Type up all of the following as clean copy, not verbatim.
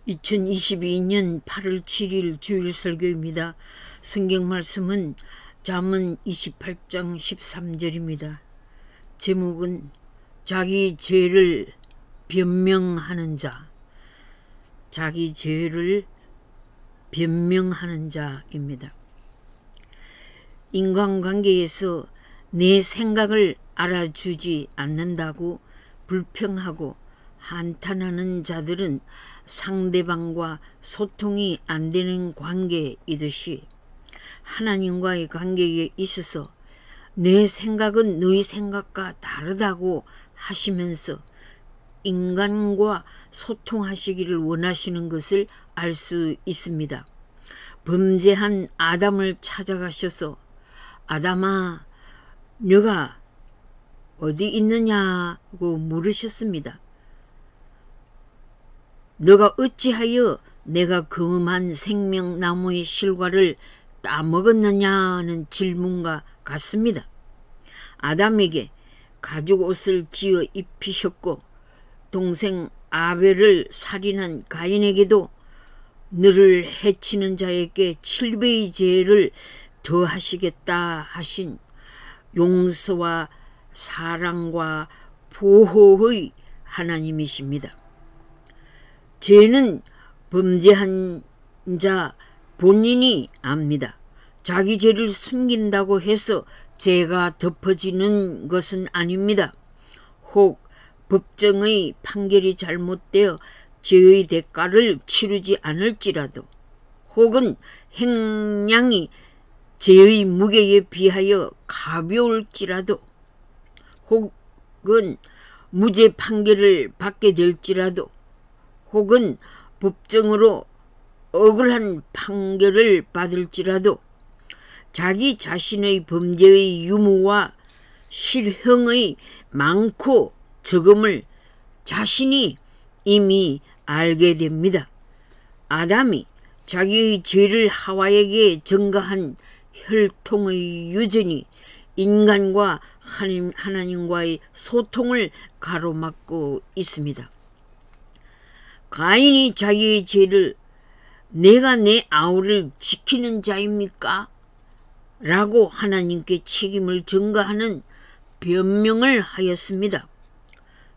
2022년 8월 7일 주일 설교입니다. 성경 말씀은 잠언 28장 13절입니다. 제목은 자기 죄를 변명하는 자, 자기 죄를 변명하는 자입니다. 인간관계에서 내 생각을 알아주지 않는다고 불평하고 한탄하는 자들은 상대방과 소통이 안 되는 관계이듯이 하나님과의 관계에 있어서 내 생각은 너희 생각과 다르다고 하시면서 인간과 소통하시기를 원하시는 것을 알 수 있습니다. 범죄한 아담을 찾아가셔서 아담아, 너가 어디 있느냐고 물으셨습니다. 너가 어찌하여 내가 금한 생명나무의 실과를 따먹었느냐는 질문과 같습니다. 아담에게 가죽 옷을 지어 입히셨고 동생 아벨을 살인한 가인에게도 너를 해치는 자에게 7배의 죄를 더하시겠다 하신 용서와 사랑과 보호의 하나님이십니다. 죄는 범죄한 자 본인이 압니다. 자기 죄를 숨긴다고 해서 죄가 덮어지는 것은 아닙니다. 혹 법정의 판결이 잘못되어 죄의 대가를 치르지 않을지라도, 혹은 행량이 죄의 무게에 비하여 가벼울지라도, 혹은 무죄 판결을 받게 될지라도, 혹은 법정으로 억울한 판결을 받을지라도 자기 자신의 범죄의 유무와 실형의 많고 적음을 자신이 이미 알게 됩니다. 아담이 자기의 죄를 하와에게 전가한 혈통의 유전이 인간과 하나님과의 소통을 가로막고 있습니다. 가인이 자기의 죄를 내가 내 아우를 지키는 자입니까? 라고 하나님께 책임을 전가하는 변명을 하였습니다.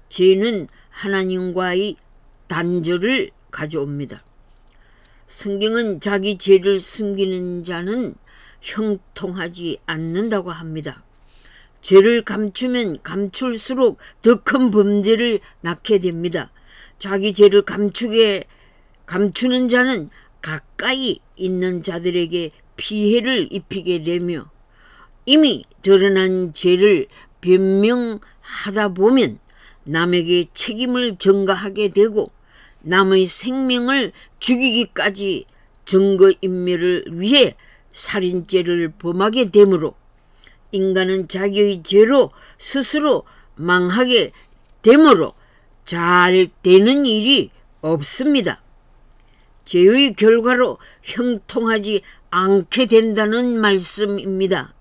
죄는 하나님과의 단절을 가져옵니다. 성경은 자기 죄를 숨기는 자는 형통하지 않는다고 합니다. 죄를 감추면 감출수록 더 큰 범죄를 낳게 됩니다. 자기 죄를 감추는 자는 가까이 있는 자들에게 피해를 입히게 되며 이미 드러난 죄를 변명하다 보면 남에게 책임을 전가하게 되고 남의 생명을 죽이기까지 증거인멸을 위해 살인죄를 범하게 되므로 인간은 자기의 죄로 스스로 망하게 되므로 잘 되는 일이 없습니다. 죄의 결과로 형통하지 않게 된다는 말씀입니다.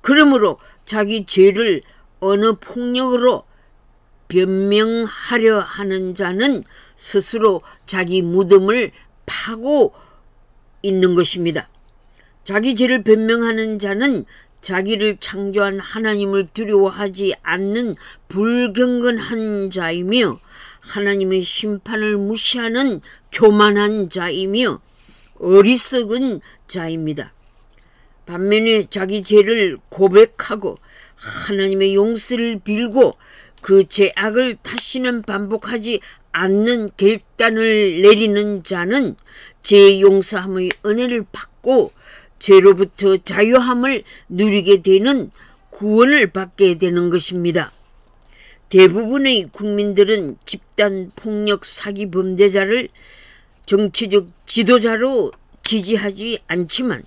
그러므로 자기 죄를 어느 폭력으로 변명하려 하는 자는 스스로 자기 무덤을 파고 있는 것입니다. 자기 죄를 변명하는 자는 자기를 창조한 하나님을 두려워하지 않는 불경건한 자이며 하나님의 심판을 무시하는 교만한 자이며 어리석은 자입니다. 반면에 자기 죄를 고백하고 하나님의 용서를 빌고 그 죄악을 다시는 반복하지 않는 결단을 내리는 자는 죄 용서함의 은혜를 받고 죄로부터 자유함을 누리게 되는 구원을 받게 되는 것입니다. 대부분의 국민들은 집단 폭력 사기 범죄자를 정치적 지도자로 지지하지 않지만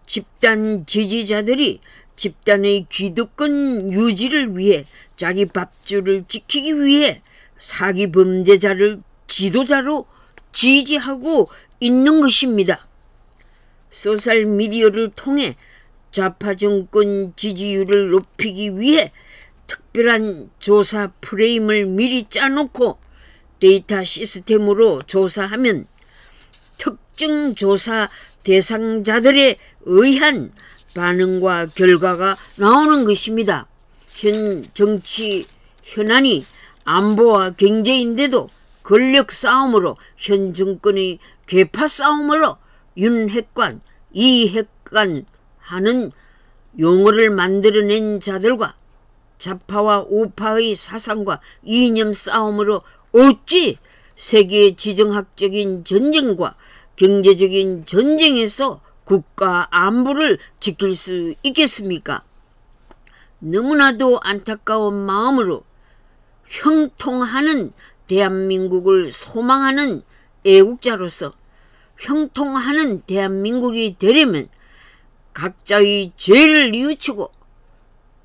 집단 지지자들이 집단의 기득권 유지를 위해 자기 밥줄을 지키기 위해 사기 범죄자를 지도자로 지지하고 있는 것입니다. 소셜미디어를 통해 좌파 정권 지지율을 높이기 위해 특별한 조사 프레임을 미리 짜놓고 데이터 시스템으로 조사하면 특정 조사 대상자들에 의한 반응과 결과가 나오는 것입니다. 현 정치 현안이 안보와 경제인데도 권력 싸움으로, 현 정권의 계파 싸움으로 윤핵관, 이핵관 하는 용어를 만들어낸 자들과 좌파와 우파의 사상과 이념 싸움으로 어찌 세계 지정학적인 전쟁과 경제적인 전쟁에서 국가 안보를 지킬 수 있겠습니까? 너무나도 안타까운 마음으로 형통하는 대한민국을 소망하는 애국자로서 형통하는 대한민국이 되려면 각자의 죄를 뉘우치고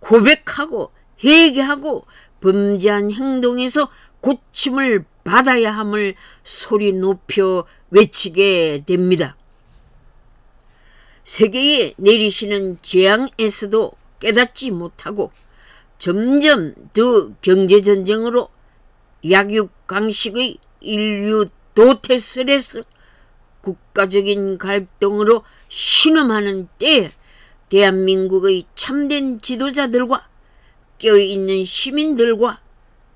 고백하고 회개하고 범죄한 행동에서 고침을 받아야 함을 소리 높여 외치게 됩니다. 세계에 내리시는 재앙에서도 깨닫지 못하고 점점 더 경제전쟁으로 약육강식의 인류 도태설에서 국가적인 갈등으로 신음하는 때에 대한민국의 참된 지도자들과 깨어있는 시민들과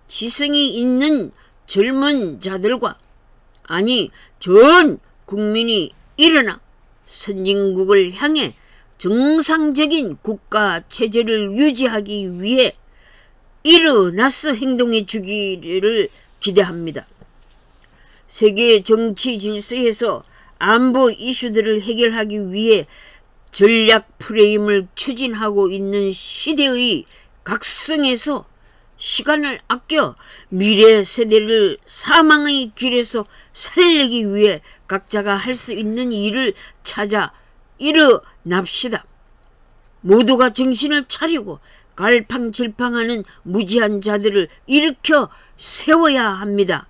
지성이 있는 젊은 자들과, 아니 전 국민이 일어나 선진국을 향해 정상적인 국가 체제를 유지하기 위해 일어나서 행동해 주기를 기대합니다. 세계 정치 질서에서 안보 이슈들을 해결하기 위해 전략 프레임을 추진하고 있는 시대의 각성에서 시간을 아껴 미래 세대를 사망의 길에서 살리기 위해 각자가 할 수 있는 일을 찾아 일어납시다. 모두가 정신을 차리고 갈팡질팡하는 무지한 자들을 일으켜 세워야 합니다.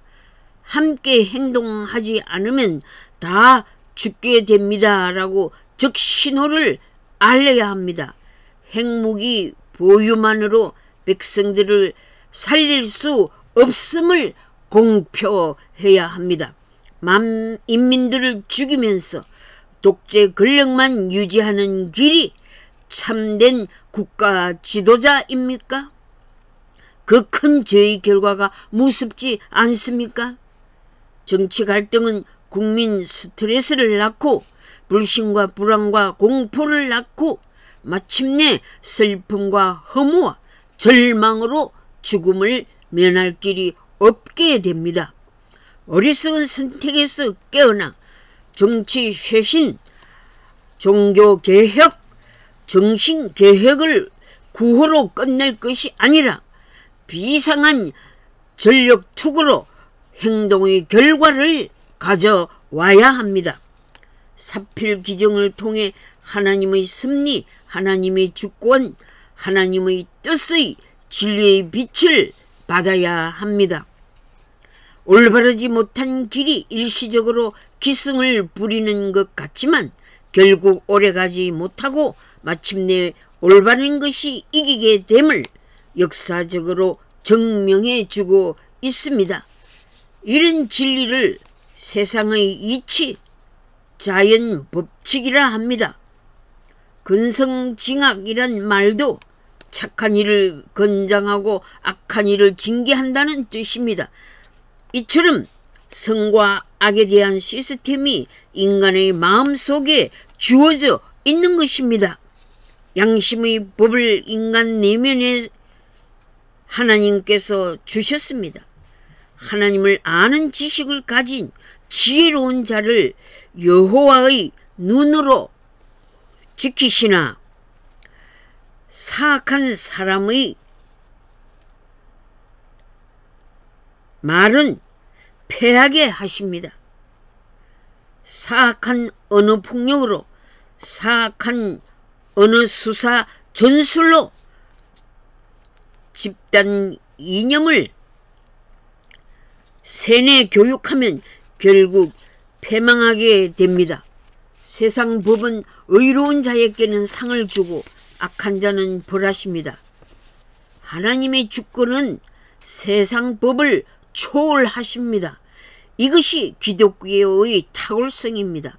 함께 행동하지 않으면 다 죽게 됩니다. 라고 적신호를 알려야 합니다. 핵무기 보유만으로 백성들을 살릴 수 없음을 공표해야 합니다. 인민들을 죽이면서 독재 권력만 유지하는 길이 참된 국가 지도자입니까? 그 큰 죄의 결과가 무섭지 않습니까? 정치 갈등은 국민 스트레스를 낳고 불신과 불안과 공포를 낳고 마침내 슬픔과 허무와 절망으로 죽음을 면할 길이 없게 됩니다. 어리석은 선택에서 깨어나 정치 쇄신, 종교개혁, 정신개혁을 구호로 끝낼 것이 아니라 비상한 전력투구로 행동의 결과를 가져와야 합니다. 사필기정을 통해 하나님의 섭리, 하나님의 주권, 하나님의 뜻의 진리의 빛을 받아야 합니다. 올바르지 못한 길이 일시적으로 기승을 부리는 것 같지만 결국 오래가지 못하고 마침내 올바른 것이 이기게 됨을 역사적으로 증명해주고 있습니다. 이런 진리를 세상의 이치, 자연 법칙이라 합니다. 근성징악이란 말도 착한 일을 권장하고 악한 일을 징계한다는 뜻입니다. 이처럼 선과 악에 대한 시스템이 인간의 마음속에 주어져 있는 것입니다. 양심의 법을 인간 내면에 하나님께서 주셨습니다. 하나님을 아는 지식을 가진 지혜로운 자를 여호와의 눈으로 지키시나 사악한 사람의 말은 패하게 하십니다. 사악한 언어 폭력으로, 사악한 언어 수사 전술로 집단 이념을 세뇌 교육하면 결국 패망하게 됩니다. 세상 법은 의로운 자에게는 상을 주고 악한 자는 벌하십니다. 하나님의 주권은 세상 법을 초월하십니다. 이것이 기독교의 탁월성입니다.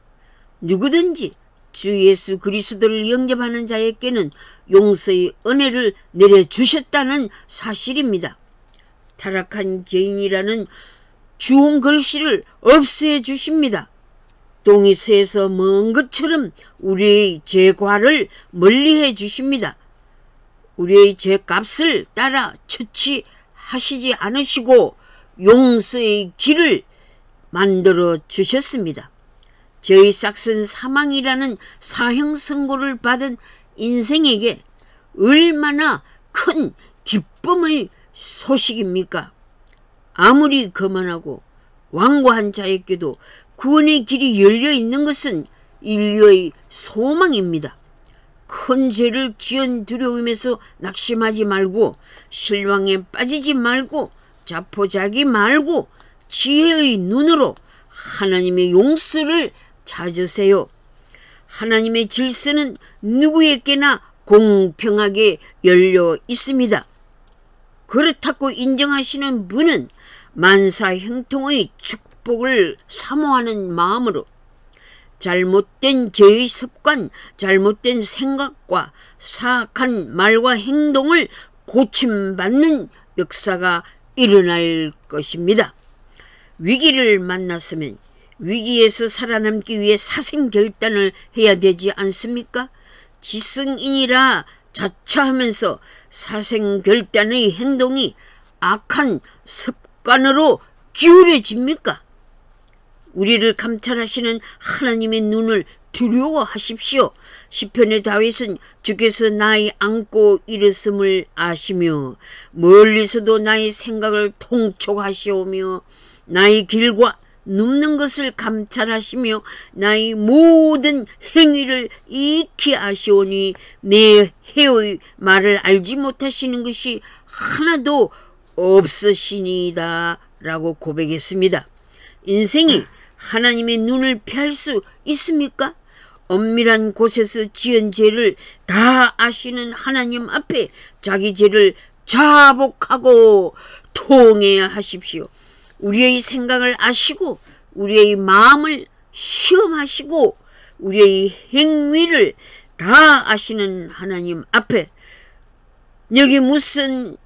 누구든지 주 예수 그리스도를 영접하는 자에게는 용서의 은혜를 내려주셨다는 사실입니다. 타락한 죄인이라는 주홍 글씨를 없애 주십니다. 동이 서에서 먼 것처럼 우리의 죄과를 멀리해 주십니다. 우리의 죄값을 따라 처치하시지 않으시고 용서의 길을 만들어 주셨습니다. 저희 싹슨 사망이라는 사형 선고를 받은 인생에게 얼마나 큰 기쁨의 소식입니까? 아무리 거만하고 완고한 자에게도 구원의 길이 열려 있는 것은 인류의 소망입니다. 큰 죄를 지은 두려움에서 낙심하지 말고 실망에 빠지지 말고 자포자기 말고 지혜의 눈으로 하나님의 용서를 찾으세요. 하나님의 질서는 누구에게나 공평하게 열려 있습니다. 그렇다고 인정하시는 분은 만사 형통의 축복을 사모하는 마음으로 잘못된 죄의 습관, 잘못된 생각과 사악한 말과 행동을 고침받는 역사가 일어날 것입니다. 위기를 만났으면 위기에서 살아남기 위해 사생결단을 해야 되지 않습니까? 지성인이라 자처하면서 사생결단의 행동이 악한 습관으로 기울여집니까? 우리를 감찰하시는 하나님의 눈을 두려워하십시오. 시편의 다윗은 주께서 나의 안고 일었음을 아시며 멀리서도 나의 생각을 통촉하시오며 나의 길과 눕는 것을 감찰하시며 나의 모든 행위를 익히 아시오니 내 해의 말을 알지 못하시는 것이 하나도 없으시니이다 라고 고백했습니다. 인생이 하나님의 눈을 피할 수 있습니까? 엄밀한 곳에서 지은 죄를 다 아시는 하나님 앞에 자기 죄를 자복하고 통회하십시오. 우리의 생각을 아시고 우리의 마음을 시험하시고 우리의 행위를 다 아시는 하나님 앞에 내게 무슨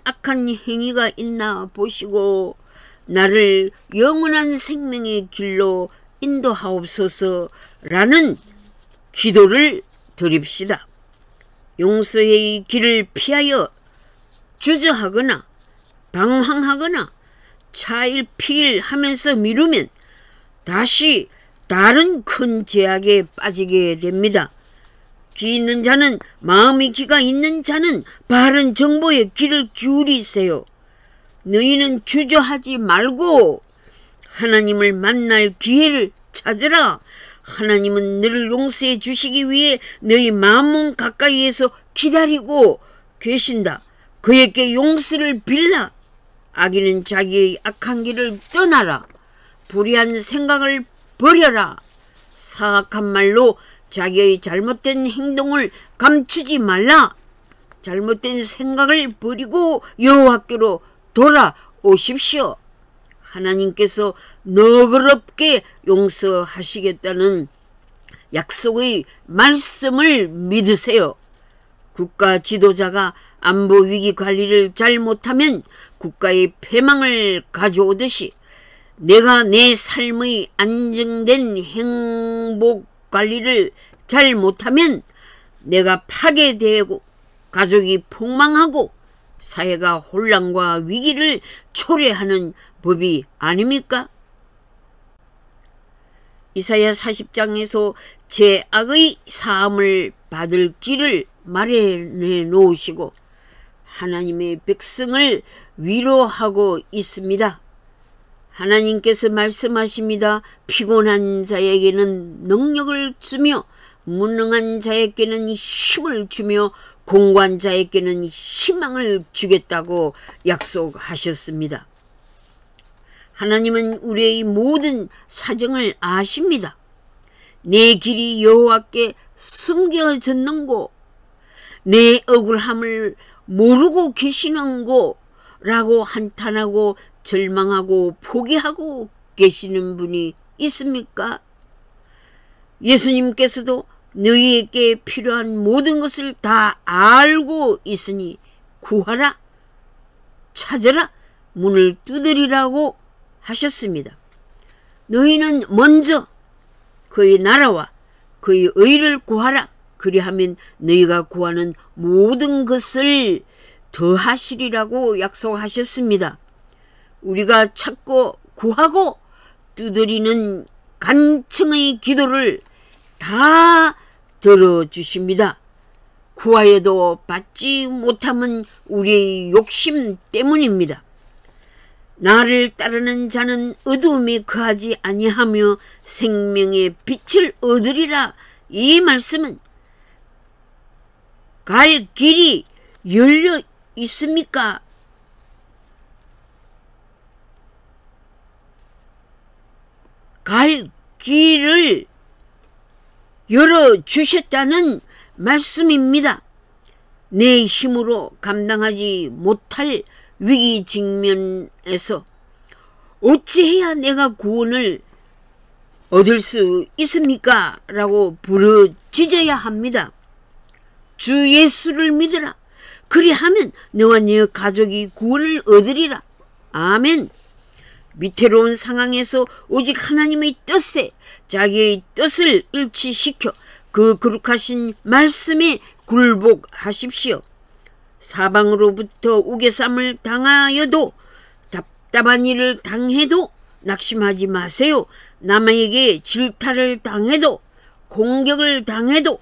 악한 행위가 있나 보시고 나를 영원한 생명의 길로 인도하옵소서라는 기도를 드립시다. 용서의 길을 피하여 주저하거나 방황하거나 차일피일하면서 미루면 다시 다른 큰 죄악에 빠지게 됩니다. 귀 있는 자는 마음의 귀가 있는 자는 바른 정보에 귀를 기울이세요. 너희는 주저하지 말고 하나님을 만날 기회를 찾으라. 하나님은 너를 용서해 주시기 위해 너희 마음 가까이에서 기다리고 계신다. 그에게 용서를 빌라. 악인은 자기의 악한 길을 떠나라. 불의한 생각을 버려라. 사악한 말로 자기의 잘못된 행동을 감추지 말라. 잘못된 생각을 버리고 여호와께로 돌아오십시오. 하나님께서 너그럽게 용서하시겠다는 약속의 말씀을 믿으세요. 국가 지도자가 안보 위기 관리를 잘못하면 국가의 패망을 가져오듯이 내가 내 삶의 안정된 행복 관리를 잘못하면 내가 파괴되고 가족이 폭망하고 사회가 혼란과 위기를 초래하는 법이 아닙니까? 이사야 40장에서 죄악의 사함을 받을 길을 마련해 놓으시고 하나님의 백성을 위로하고 있습니다. 하나님께서 말씀하십니다. 피곤한 자에게는 능력을 주며 무능한 자에게는 힘을 주며 공고한 자에게는 희망을 주겠다고 약속하셨습니다. 하나님은 우리의 모든 사정을 아십니다. 내 길이 여호와께 숨겨졌는고 내 억울함을 모르고 계시는고 라고 한탄하고 절망하고 포기하고 계시는 분이 있습니까? 예수님께서도 너희에게 필요한 모든 것을 다 알고 있으니 구하라, 찾아라, 문을 두드리라고 하셨습니다. 너희는 먼저 그의 나라와 그의 의를 구하라. 그리하면 너희가 구하는 모든 것을 더하시리라고 약속하셨습니다. 우리가 찾고 구하고 두드리는 간청의 기도를 다 들어주십니다. 구하여도 받지 못함은 우리의 욕심 때문입니다. 나를 따르는 자는 어두움에 거하지 아니하며 생명의 빛을 얻으리라. 이 말씀은 갈 길이 열려 있습니까? 갈 길을 열어주셨다는 말씀입니다. 내 힘으로 감당하지 못할 위기 직면에서 어찌해야 내가 구원을 얻을 수 있습니까? 라고 부르짖어야 합니다. 주 예수를 믿으라. 그리하면 너와 네 가족이 구원을 얻으리라. 아멘. 위태로운 상황에서 오직 하나님의 뜻에 자기의 뜻을 일치시켜 그 거룩하신 말씀에 굴복하십시오. 사방으로부터 우겨쌈을 당하여도 답답한 일을 당해도 낙심하지 마세요. 남에게 질타를 당해도 공격을 당해도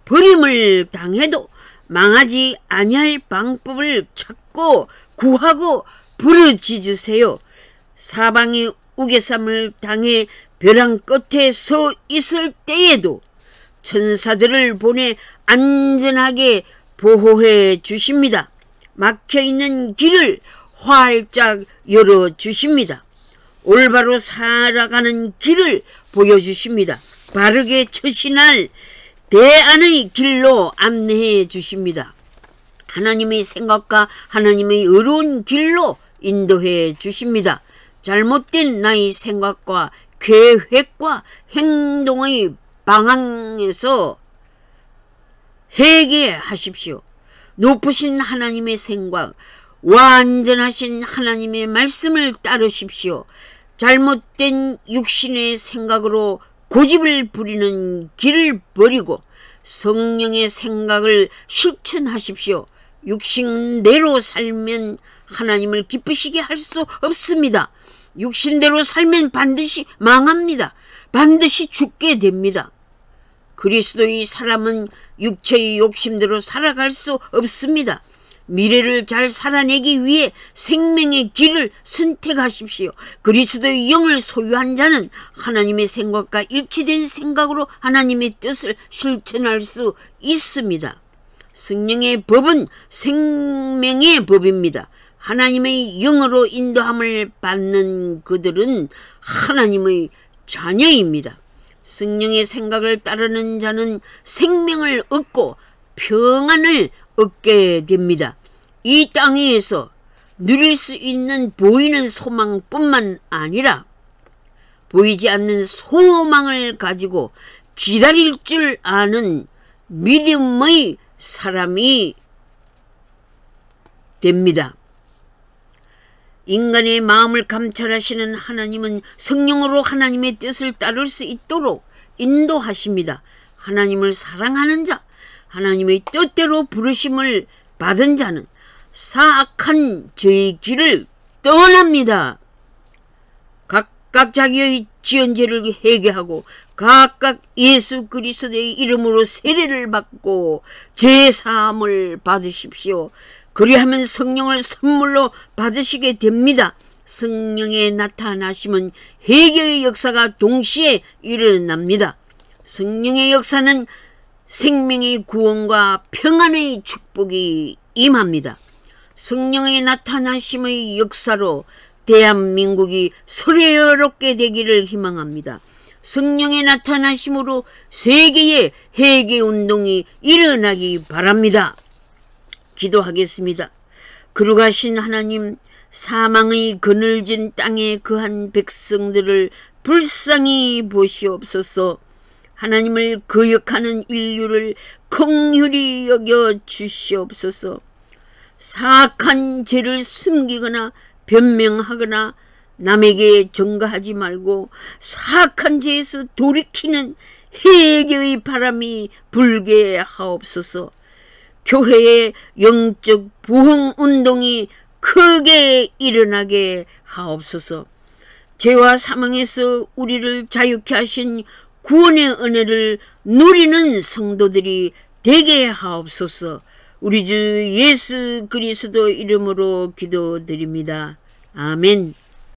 버림을 당해도 망하지 아니할 방법을 찾고 구하고 부르짖으세요. 사방의 우겨쌈을 당해 벼랑 끝에 서 있을 때에도 천사들을 보내 안전하게 보호해 주십니다. 막혀있는 길을 활짝 열어주십니다. 올바로 살아가는 길을 보여주십니다. 바르게 처신할 대안의 길로 안내해 주십니다. 하나님의 생각과 하나님의 의로운 길로 인도해 주십니다. 잘못된 나의 생각과 계획과 행동의 방향에서 회개하십시오. 높으신 하나님의 생각, 완전하신 하나님의 말씀을 따르십시오. 잘못된 육신의 생각으로 고집을 부리는 길을 버리고 성령의 생각을 실천하십시오. 육신대로 살면 하나님을 기쁘시게 할 수 없습니다. 육신대로 살면 반드시 망합니다. 반드시 죽게 됩니다. 그리스도의 사람은 육체의 욕심대로 살아갈 수 없습니다. 미래를 잘 살아내기 위해 생명의 길을 선택하십시오. 그리스도의 영을 소유한 자는 하나님의 생각과 일치된 생각으로 하나님의 뜻을 실천할 수 있습니다. 성령의 법은 생명의 법입니다. 하나님의 영으로 인도함을 받는 그들은 하나님의 자녀입니다. 성령의 생각을 따르는 자는 생명을 얻고 평안을 얻게 됩니다. 이 땅에서 누릴 수 있는 보이는 소망뿐만 아니라 보이지 않는 소망을 가지고 기다릴 줄 아는 믿음의 사람이 됩니다. 인간의 마음을 감찰하시는 하나님은 성령으로 하나님의 뜻을 따를 수 있도록 인도하십니다. 하나님을 사랑하는 자, 하나님의 뜻대로 부르심을 받은 자는 사악한 죄의 길을 떠납니다. 각각 자기의 지은 죄를 회개하고 각각 예수 그리스도의 이름으로 세례를 받고 죄 사함을 받으십시오. 그리하면 성령을 선물로 받으시게 됩니다. 성령의 나타나심은 회개의 역사가 동시에 일어납니다. 성령의 역사는 생명의 구원과 평안의 축복이 임합니다. 성령의 나타나심의 역사로 대한민국이 소래롭게 되기를 희망합니다. 성령의 나타나심으로 세계의 회개운동이 일어나기 바랍니다. 기도하겠습니다. 거룩하신 하나님, 사망의 그늘진 땅에 거한 백성들을 불쌍히 보시옵소서. 하나님을 거역하는 인류를 긍휼히 여겨 주시옵소서. 사악한 죄를 숨기거나 변명하거나 남에게 전가하지 말고 사악한 죄에서 돌이키는 회개의 바람이 불게 하옵소서. 교회의 영적 부흥운동이 크게 일어나게 하옵소서. 죄와 사망에서 우리를 자유케 하신 구원의 은혜를 누리는 성도들이 되게 하옵소서. 우리 주 예수 그리스도 이름으로 기도드립니다. 아멘.